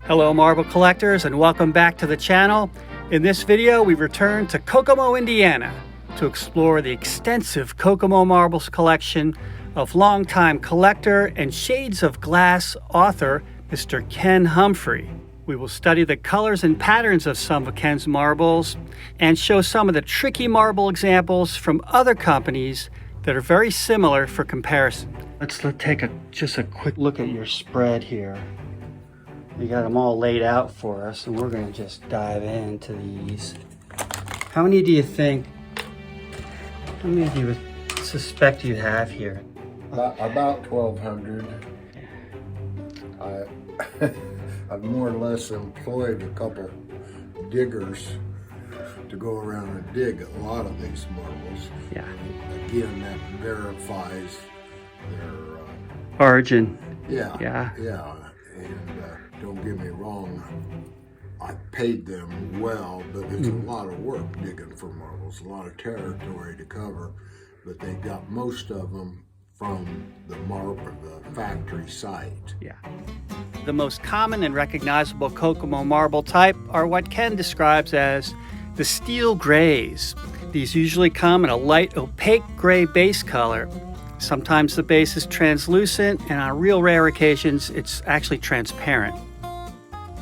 Hello marble collectors, and welcome back to the channel. In this video we return to Kokomo, Indiana to explore the extensive Kokomo marbles collection of longtime collector and shades of glass author Mr. Ken Humphrey. We will study the colors and patterns of some of Ken's marbles and show some of the tricky marble examples from other companies that are very similar for comparison. Let's take just a quick look at your spread here. You got them all laid out for us, and we're going to just dive into these. How many do you suspect you have here? About 1,200. I've more or less employed a couple diggers to go around and dig a lot of these marbles. Yeah. Again, that verifies their origin. Yeah. Yeah. And don't get me wrong, I paid them well, but it's a lot of work digging for marbles, a lot of territory to cover, but they got most of them from the factory site. Yeah. The most common and recognizable Kokomo marble type are what Ken describes as the steel grays. These usually come in a light opaque gray base color. Sometimes the base is translucent, and on real rare occasions it's actually transparent.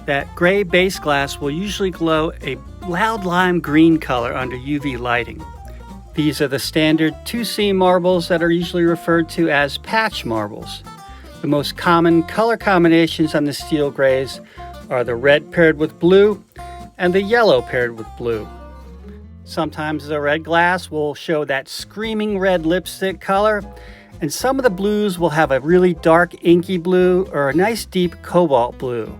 That gray base glass will usually glow a loud lime green color under UV lighting. These are the standard 2C marbles that are usually referred to as patch marbles. The most common color combinations on the steel grays are the red paired with blue and the yellow paired with blue. Sometimes the red glass will show that screaming red lipstick color, and some of the blues will have a really dark inky blue or a nice deep cobalt blue.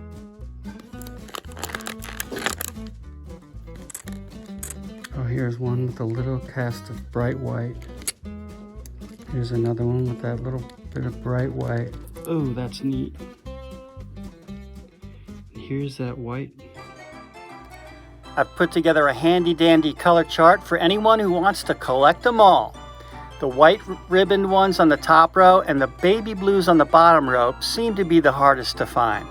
Oh, here's one with a little cast of bright white. Here's another one with that little bit of bright white. Oh, that's neat. Here's that white. I've put together a handy dandy color chart for anyone who wants to collect them all. The white ribboned ones on the top row and the baby blues on the bottom row seem to be the hardest to find.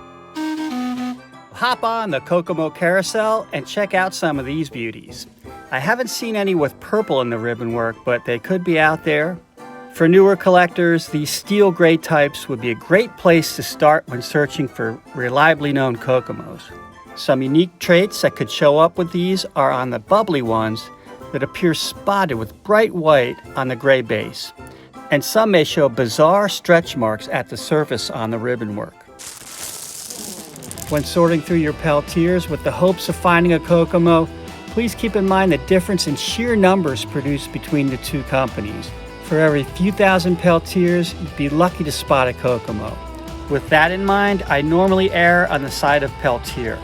Hop on the Kokomo carousel and check out some of these beauties. I haven't seen any with purple in the ribbon work, but they could be out there. For newer collectors, these steel gray types would be a great place to start when searching for reliably known Kokomos. Some unique traits that could show up with these are on the bubbly ones that appear spotted with bright white on the gray base, and some may show bizarre stretch marks at the surface on the ribbon work. When sorting through your Peltiers with the hopes of finding a Kokomo, please keep in mind the difference in sheer numbers produced between the two companies. For every few thousand Peltiers, you'd be lucky to spot a Kokomo. With that in mind, I normally err on the side of Peltier.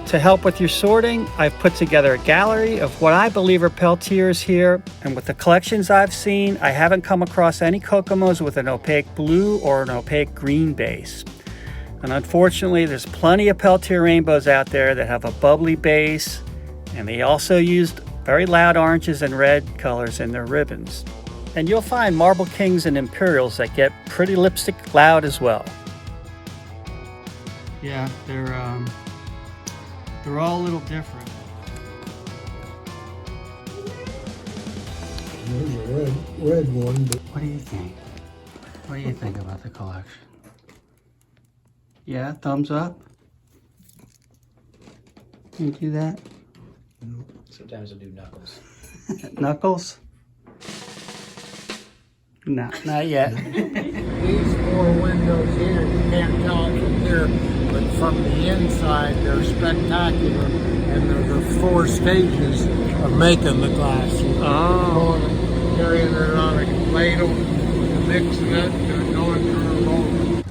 To help with your sorting, I've put together a gallery of what I believe are Peltiers here, and with the collections I've seen, I haven't come across any Kokomos with an opaque blue or an opaque green base. And unfortunately, there's plenty of Peltier rainbows out there that have a bubbly base, and they also used very loud oranges and red colors in their ribbons. And you'll find Marble Kings and Imperials that get pretty lipstick loud as well. Yeah, they're all a little different. There's a red one, but What do you think? What do you think about the collection? Yeah, thumbs up? Can you do that? Sometimes I do knuckles. Knuckles? No, not yet. These four windows here, you can't tell it from here, but from the inside, they're spectacular. And they're the four stages of making the glass. Oh. Carrying it on a ladle, mixing it, and going through a roller.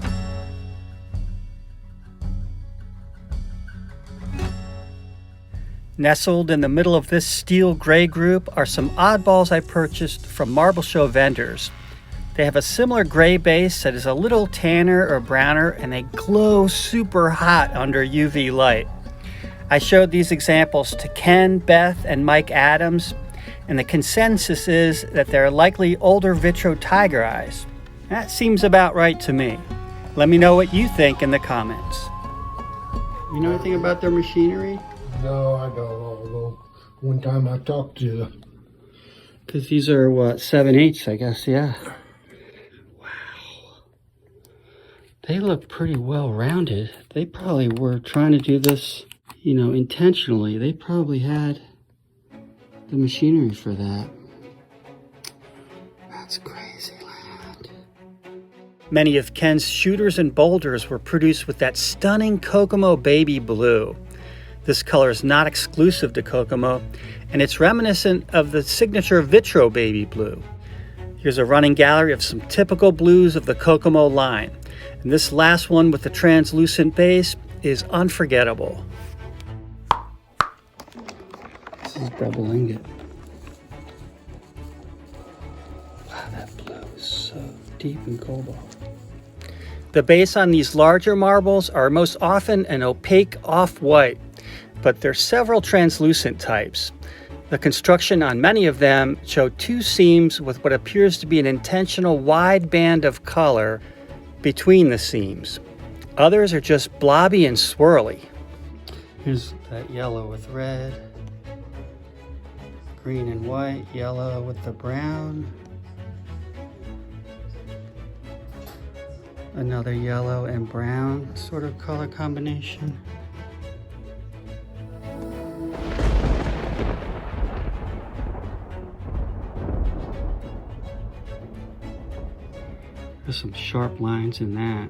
Nestled in the middle of this steel gray group are some oddballs I purchased from marble show vendors. They have a similar gray base that is a little tanner or browner, and they glow super hot under UV light. I showed these examples to Ken, Beth, and Mike Adams, and the consensus is that they're likely older vitro tiger eyes. That seems about right to me. Let me know what you think in the comments. You know anything about their machinery? No, I don't. Although one time I talked to. Because these are what, 7/8, I guess, yeah. Wow. They look pretty well rounded. They probably were trying to do this, you know, intentionally. They probably had the machinery for that. That's crazy land. Many of Ken's shooters and boulders were produced with that stunning Kokomo baby blue. This color is not exclusive to Kokomo, and it's reminiscent of the signature Vitro baby blue. Here's a running gallery of some typical blues of the Kokomo line. And this last one with the translucent base is unforgettable. This is double ingot. Wow, that blue is so deep in cobalt. The base on these larger marbles are most often an opaque off-white, but there's several translucent types. The construction on many of them show two seams with what appears to be an intentional wide band of color between the seams. Others are just blobby and swirly. Here's that yellow with red, green and white, yellow with the brown, another yellow and brown sort of color combination. There's some sharp lines in that.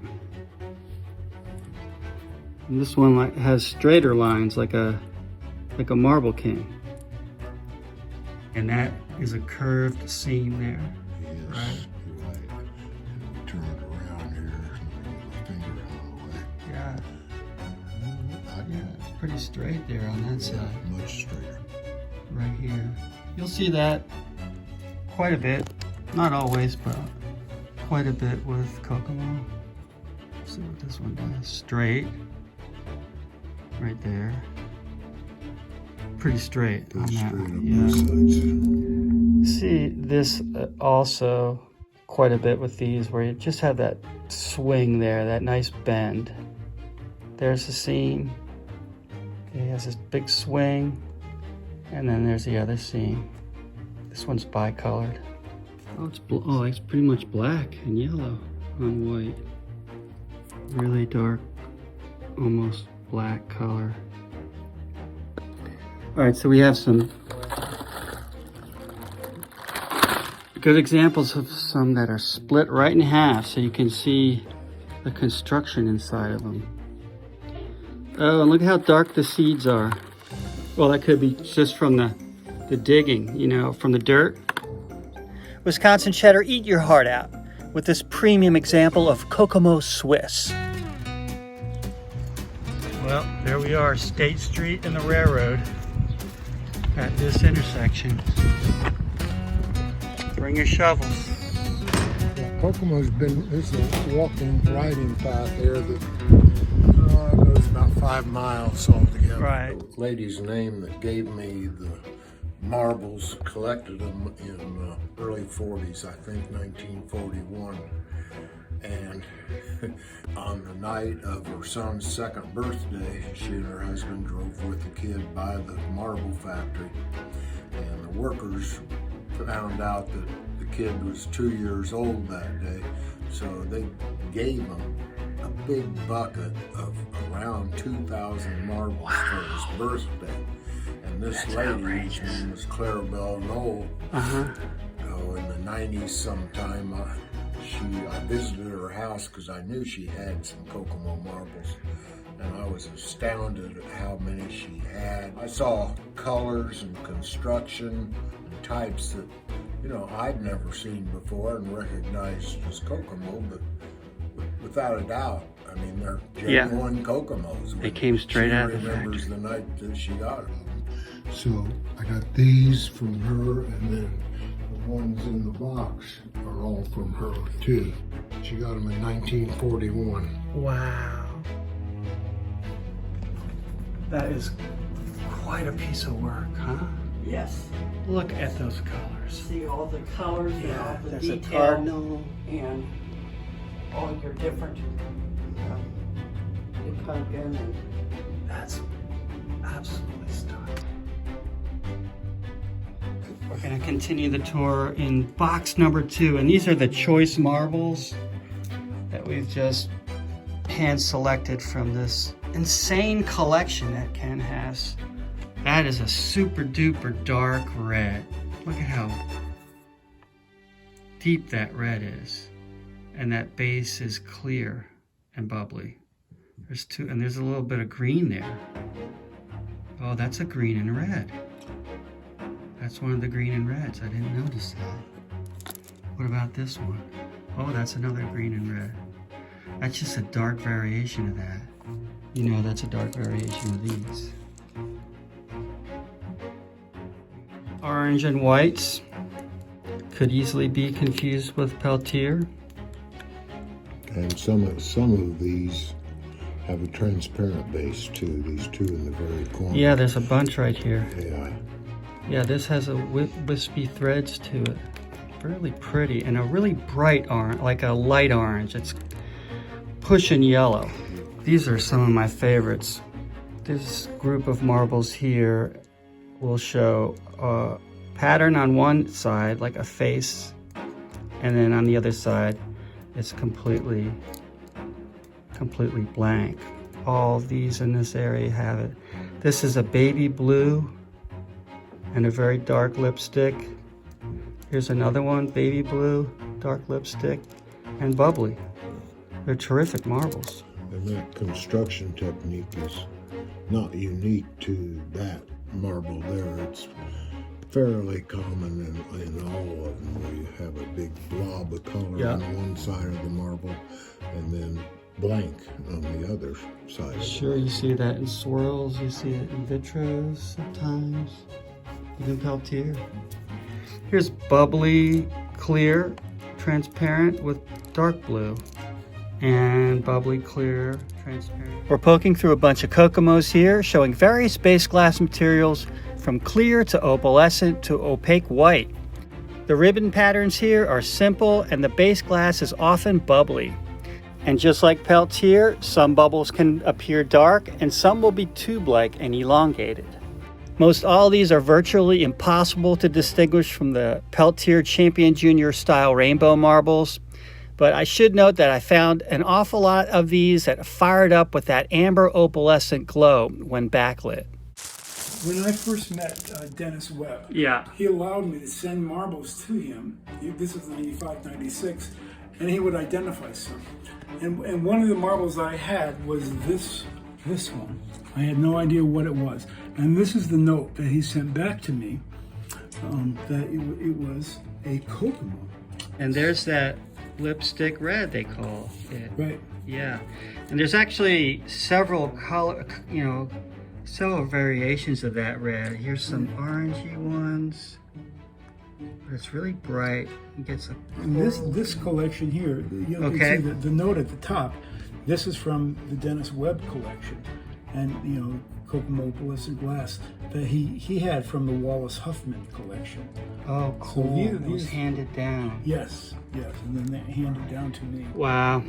And this one has straighter lines like a marble king. And that is a curved seam there. Yes, right? you're right. And turn it around here. Get my finger out of the way. Yeah. Yeah, It's pretty straight there on that side. much straighter. Right here. You'll see that quite a bit. Not always, but quite a bit with Kokomo. See what this one does. Straight. Right there. Pretty straight on Pretty that. straight up Yeah. both sides. See this also quite a bit with these, where you just have that swing there, that nice bend. There's the seam. Okay, it has this big swing, and then there's the other seam. This one's bicolored. Oh, it's pretty much black and yellow on white. Really dark, almost black color. All right, so we have some good examples of some that are split right in half, so you can see the construction inside of them. Oh, and look how dark the seeds are. Well, that could be just from the digging, you know, from the dirt. Wisconsin Cheddar, eat your heart out with this premium example of Kokomo Swiss. Well, there we are, State Street and the railroad at this intersection. Bring your shovels. Kokomo's there's a walking, riding path there that goes about 5 miles altogether. Right. The lady's name that gave me the marbles, collected them in early 40s, I think 1941. And on the night of her son's 2nd birthday, she and her husband drove with the kid by the marble factory. And the workers found out that the kid was 2 years old that day. So they gave him a big bucket of around 2,000 marbles for his birthday. And this lady, whose name was Clarabelle Knoll, in the 90s sometime, I visited her house because I knew she had some Kokomo marbles. And I was astounded at how many she had. I saw colors and construction and types that, you know, I'd never seen before and recognized as Kokomo, but without a doubt, I mean, they're genuine Kokomos. They came straight out of the factory. She remembers the night that she got them. So I got these from her, and then the ones in the box are all from her too. She got them in 1941. Wow. That is quite a piece of work, huh? Yes. Look at those colors. See all the colors and all the There's a detail cardinal. and all your different pumpkin and That's absolutely stunning. We're going to continue the tour in box number 2, and these are the choice marbles that we've just hand selected from this insane collection that Ken has. That is a super duper dark red. Look at how deep that red is, and that base is clear and bubbly. There's two, and there's a little bit of green there. Oh, that's a green and red. That's one of the green and reds. I didn't notice that. What about this one? Oh, that's another green and red. That's just a dark variation of that. You know, that's a dark variation of these. Orange and whites could easily be confused with Peltier. And some of these have a transparent base too. These two in the very corner. Yeah, there's a bunch right here. Yeah. Yeah, this has a wispy threads to it. Really pretty, and a really bright orange, like a light orange. It's pushing yellow. These are some of my favorites. This group of marbles here will show a pattern on one side, like a face, and then on the other side, it's completely blank. All these in this area have it. This is a baby blue and a very dark lipstick. Here's another one, baby blue, dark lipstick, and bubbly. They're terrific marbles. And that construction technique is not unique to that marble there. It's fairly common in all of them, where you have a big blob of color on one side of the marble and then blank on the other side. Sure, you see that in swirls, you see it in vitros sometimes, even Peltier. Here's bubbly, clear, transparent with dark blue, and bubbly, clear, transparent. We're poking through a bunch of Kokomos here, showing various base glass materials from clear to opalescent to opaque white. The ribbon patterns here are simple, and the base glass is often bubbly. And just like Peltier, some bubbles can appear dark and some will be tube-like and elongated. Most all these are virtually impossible to distinguish from the Peltier Champion Junior style rainbow marbles, but I should note that I found an awful lot of these that fired up with that amber opalescent glow when backlit. When I first met Dennis Webb, he allowed me to send marbles to him. This was 95, 96, and he would identify some. And one of the marbles I had was this one. I had no idea what it was. And this is the note that he sent back to me, that it was a Kokomo. And there's that lipstick red, they call it. Right. Yeah. And there's actually several several variations of that red. Here's some orangey ones. But it's really bright. It gets a and this collection here, you can see the note at the top. This is from the Dennis Webb collection, and Kokomo Opalescent Glass that he had from the Wallace Huffman collection. Oh, cool. So it was handed down. Yes, and then they handed down to me. Wow.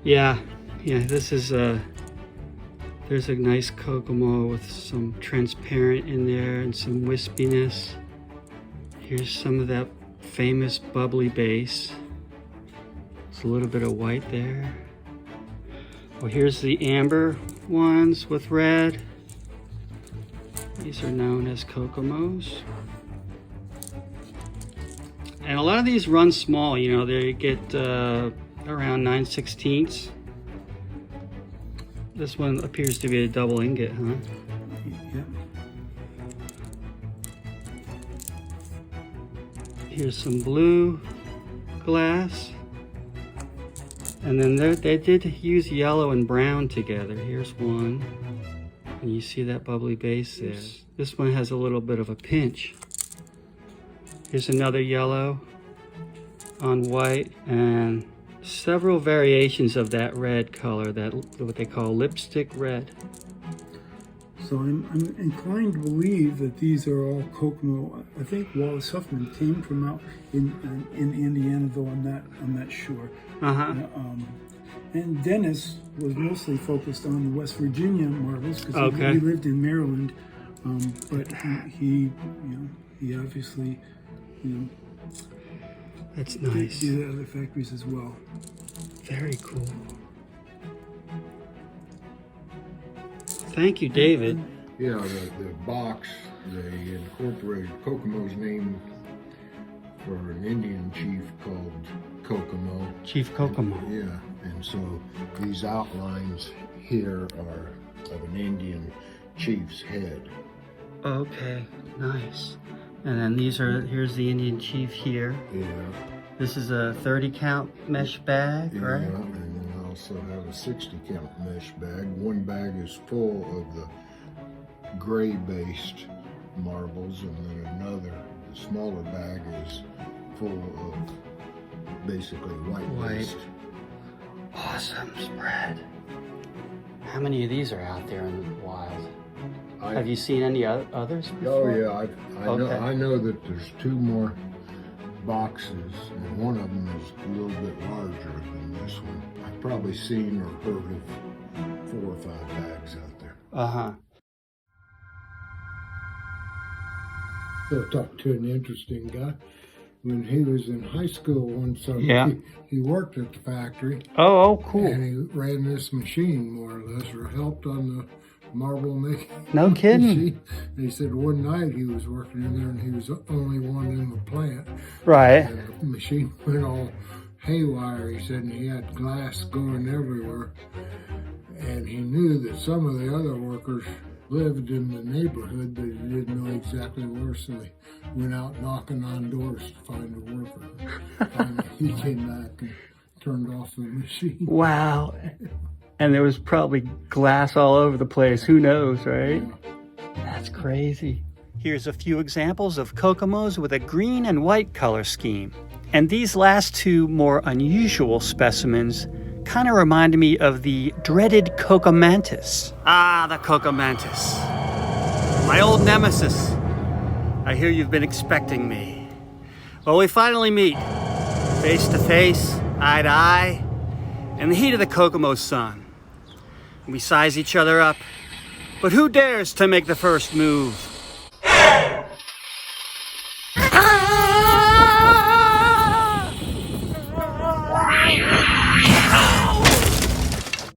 Yeah. This is there's a nice Kokomo with some transparent in there and some wispiness. Here's some of that famous bubbly base. There's a little bit of white there. Well, here's the amber ones with red. These are known as Kokomos. And a lot of these run small, they get around 9/16. This one appears to be a double ingot, huh? Yeah. Here's some blue glass. And then they did use yellow and brown together. Here's one. And you see that bubbly base there. This one has a little bit of a pinch. Here's another yellow on white, and several variations of that red color, that what they call lipstick red. So I'm inclined to believe that these are all Kokomo. I think Wallace Huffman came from out in Indiana, though I'm not sure. And Dennis was mostly focused on the West Virginia marbles because Okay. he lived in Maryland. But he obviously, That's nice. did other factories as well. Very cool. Thank you, David. Yeah, the box, they incorporated Kokomo's name for an Indian chief called Kokomo. Chief Kokomo. Yeah, and so these outlines here are of an Indian chief's head. Okay, nice. And then here's the Indian chief here. Yeah. This is a 30 count mesh bag, Yeah, right? and then I also have a 60 count mesh bag. One bag is full of the gray based marbles, and then another, the smaller bag, is full of basically white based. Awesome spread. How many of these are out there in the wild? Have you seen any others before? Oh yeah, I know that there's 2 more boxes, and one of them is a little bit larger than this one. I've probably seen or heard of 4 or 5 bags out there. Uh-huh. So I talked to an interesting guy. When he was in high school one summer, Yeah. he worked at the factory. Oh, cool. And he ran this machine, more or less, or helped on the marble making. No kidding. machine. And he said one night he was working in there and he was the only one in the plant. Right. And the machine went all haywire, he said, and he had glass going everywhere. And he knew that some of the other workers lived in the neighborhood, but he didn't know exactly where, so he went out knocking on doors to find a worker. Finally, he came back and turned off the machine. Wow. And there was probably glass all over the place. Who knows, right? That's crazy. Here's a few examples of Kokomos with a green and white color scheme. And these last 2 more unusual specimens kind of reminded me of the dreaded Kokomantis. Ah, the Kokomantis. My old nemesis. I hear you've been expecting me. Well, we finally meet. Face to face, eye to eye, in the heat of the Kokomo sun. We size each other up, but who dares to make the first move?